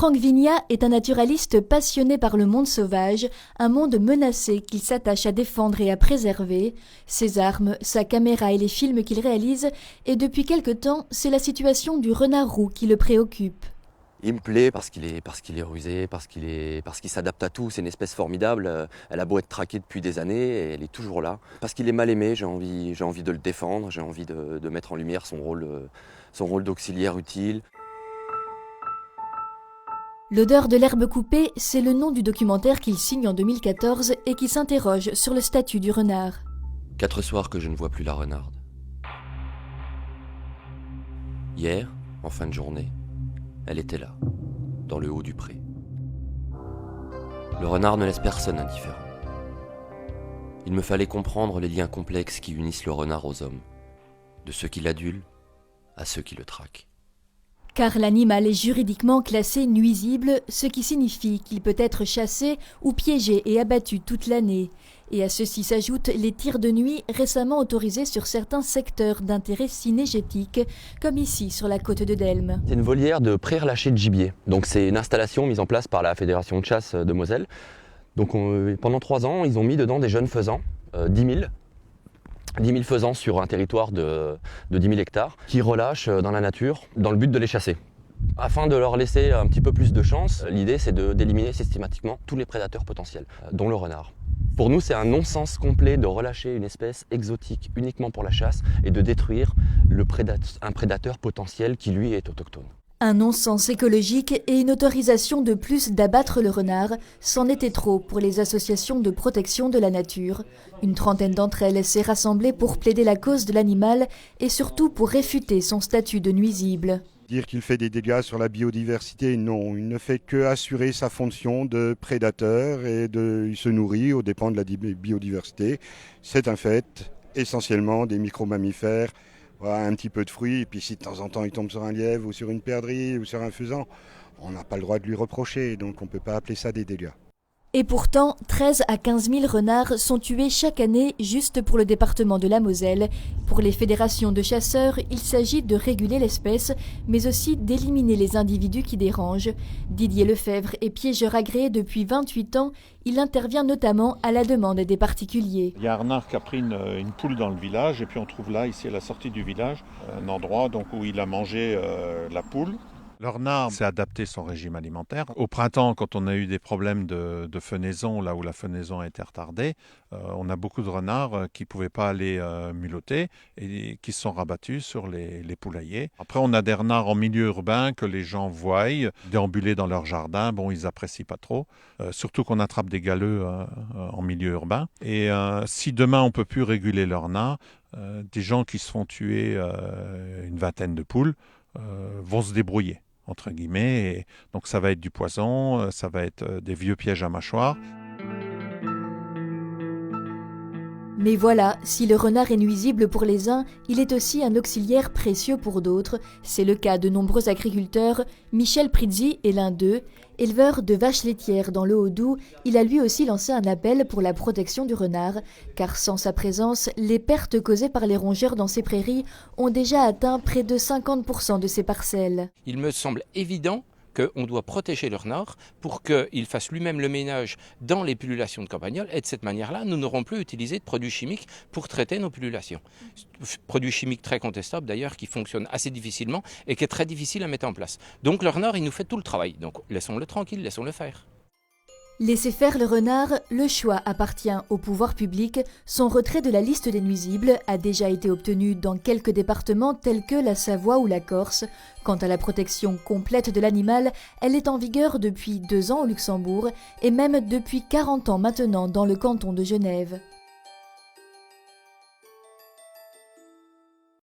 Franck Vignat est un naturaliste passionné par le monde sauvage, un monde menacé qu'il s'attache à défendre et à préserver. Ses armes, sa caméra et les films qu'il réalise, et depuis quelque temps, c'est la situation du renard roux qui le préoccupe. Il me plaît parce qu'il est rusé, parce qu'il s'adapte à tout. C'est une espèce formidable. Elle a beau être traquée depuis des années, elle est toujours là. Parce qu'il est mal aimé, j'ai envie de le défendre, j'ai envie de mettre en lumière son rôle d'auxiliaire utile. L'odeur de l'herbe coupée, c'est le nom du documentaire qu'il signe en 2014 et qui s'interroge sur le statut du renard. 4 soirs que je ne vois plus la renarde. Hier, en fin de journée, elle était là, dans le haut du pré. Le renard ne laisse personne indifférent. Il me fallait comprendre les liens complexes qui unissent le renard aux hommes, de ceux qui l'adulent à ceux qui le traquent. Car l'animal est juridiquement classé nuisible, ce qui signifie qu'il peut être chassé ou piégé et abattu toute l'année. Et à ceci s'ajoutent les tirs de nuit récemment autorisés sur certains secteurs d'intérêt cynégétique, comme ici sur la côte de Delme. C'est une volière de pré-relâché de gibier. Donc c'est une installation mise en place par la Fédération de chasse de Moselle. Donc pendant 3 ans, ils ont mis dedans des jeunes faisans, 10 000 faisans sur un territoire de 10 000 hectares, qui relâchent dans la nature dans le but de les chasser. Afin de leur laisser un petit peu plus de chance, l'idée c'est d'éliminer systématiquement tous les prédateurs potentiels, dont le renard. Pour nous, c'est un non-sens complet de relâcher une espèce exotique uniquement pour la chasse et de détruire un prédateur potentiel qui lui est autochtone. Un non-sens écologique et une autorisation de plus d'abattre le renard, c'en était trop pour les associations de protection de la nature. Une trentaine d'entre elles s'est rassemblée pour plaider la cause de l'animal et surtout pour réfuter son statut de nuisible. Dire qu'il fait des dégâts sur la biodiversité, non. Il ne fait que assurer sa fonction de prédateur et il se nourrit aux dépens de la biodiversité. C'est un fait, essentiellement des micro-mammifères, un petit peu de fruits, et puis si de temps en temps il tombe sur un lièvre ou sur une perdrix ou sur un faisan, on n'a pas le droit de lui reprocher, donc on ne peut pas appeler ça des dégâts. Et pourtant, 13 à 15 000 renards sont tués chaque année juste pour le département de la Moselle. Pour les fédérations de chasseurs, il s'agit de réguler l'espèce, mais aussi d'éliminer les individus qui dérangent. Didier Lefebvre est piégeur agréé depuis 28 ans. Il intervient notamment à la demande des particuliers. Il y a un renard qui a pris une poule dans le village, et puis on trouve là, ici à la sortie du village, un endroit donc, où il a mangé la poule. Le renard s'est adapté son régime alimentaire. Au printemps, quand on a eu des problèmes de fenaison, là où la fenaison a été retardée, on a beaucoup de renards qui ne pouvaient pas aller mulotter et qui se sont rabattus sur les poulaillers. Après, on a des renards en milieu urbain que les gens voient déambuler dans leur jardin. Bon, ils n'apprécient pas trop, surtout qu'on attrape des galeux en milieu urbain. Et si demain, on ne peut plus réguler le renard, des gens qui se font tuer une vingtaine de poules vont se débrouiller, entre guillemets. Et donc ça va être du poison, ça va être des vieux pièges à mâchoire. Mais voilà, si le renard est nuisible pour les uns, il est aussi un auxiliaire précieux pour d'autres. C'est le cas de nombreux agriculteurs. Michel Prizzi est l'un d'eux. Éleveur de vaches laitières dans le Haut-Doubs, il a lui aussi lancé un appel pour la protection du renard, car sans sa présence, les pertes causées par les rongeurs dans ces prairies ont déjà atteint près de 50% de ces parcelles. Il me semble évident qu'on doit protéger le renard pour qu'il fasse lui-même le ménage dans les pullulations de campagnols, et de cette manière-là, nous n'aurons plus utilisé de produits chimiques pour traiter nos pullulations. Produits chimiques très contestables d'ailleurs, qui fonctionnent assez difficilement et qui est très difficile à mettre en place. Donc le renard, il nous fait tout le travail, donc laissons-le tranquille, laissons-le faire. Laisser faire le renard, le choix appartient au pouvoir public. Son retrait de la liste des nuisibles a déjà été obtenu dans quelques départements tels que la Savoie ou la Corse. Quant à la protection complète de l'animal, elle est en vigueur depuis 2 ans au Luxembourg et même depuis 40 ans maintenant dans le canton de Genève.